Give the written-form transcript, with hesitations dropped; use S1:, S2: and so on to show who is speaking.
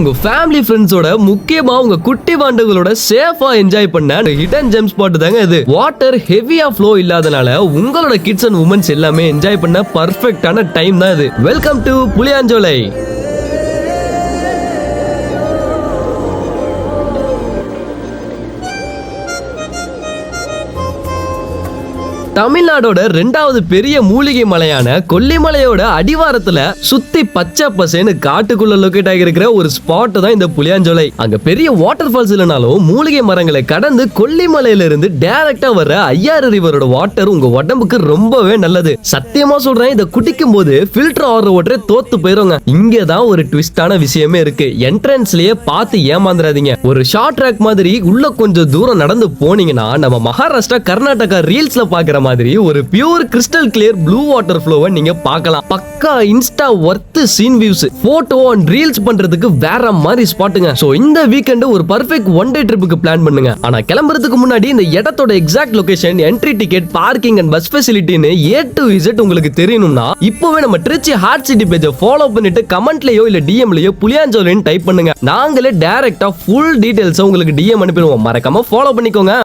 S1: உங்க ஃபேமிலி ஃப்ரெண்ட்ஸோட முக்கியமா உங்க குட்டி பாண்டங்களோட சேஃபா என்ஜாய் பண்ண ஹிடன் ஜெம் ஸ்பாட் தாங்க இது. வாட்டர் ஹெவியா ஃப்ளோ இல்லாதனால உங்களோட கிட்ஸ் அண்ட் உமன்ஸ் எல்லாமே என்ஜாய் பண்ண பர்ஃபெக்ட்டான டைம் தான் இது. Welcome to Puliyancholai. தமிழ்நாடோட 2வது பெரிய மூலிகை மலையான கொல்லிமலையோட அடிவாரத்துல சுத்தி பச்சை பசேன்னு காட்டுக்குள்ள லொகேட் ஆகியிருக்கிற ஒரு ஸ்பாட் தான் இந்த புளியாஞ்சோலை. அங்க பெரிய வாட்டர் ஃபால்ஸ் இல்லனாலும் மூலிகை மரங்களை கடந்து கொல்லிமலையில இருந்து டைரக்டா வர ஐயாறு ரிவரோட வாட்டர் உங்க உடம்புக்கு ரொம்பவே நல்லது. சத்தியமா சொல்றேன், இத குடிக்கும் போது ஃபில்டர் ஆடுற வாட்டரே தோத்து போயிருங்க. இங்கதான் ஒரு ட்விஸ்டான விஷயமே இருக்கு. என்ட்ரன்ஸ்லயே பார்த்து ஏமாந்துடாதீங்க. ஒரு ஷார்ட் ட்ராக் மாதிரி உள்ள கொஞ்சம் தூரம் நடந்து போனீங்கன்னா நம்ம மகாராஷ்டிரா கர்நாடகா ரீல்ஸ்ல பாக்குற மாதிரி ஒரு pure crystal clear blue water ஃப்ளோவை நீங்க பார்க்கலாம். பக்கா Insta worth seen views, photo and reels பண்றதுக்கு வேற மாதிரி ஸ்பாட்டுங்க. சோ இந்த வீக்கெண்ட் ஒரு பெர்ஃபெக்ட் ஒன் டே ட்ரிப்புக்கு பிளான் பண்ணுங்க. ஆனா கிளம்புறதுக்கு முன்னாடி இந்த இடத்தோட exact location, entry ticket, parking and bus ஃபெசிலிட்டின்னு A to Z உங்களுக்கு தெரியணும்னா இப்பவே நம்ம திருச்சி ஹார்ட் சிட்டி பேஜை ஃபாலோ பண்ணிட்டு கமெண்ட்லயோ இல்ல டிஎம்லயோ புளியாஞ்சோலைன்னு டைப் பண்ணுங்க. நாங்களே டைரக்டா ஃபுல் டீடைல்ஸ் உங்களுக்கு டிஎம் அனுப்பிடுவோம். மறக்காம ஃபாலோ பண்ணிக்கோங்க.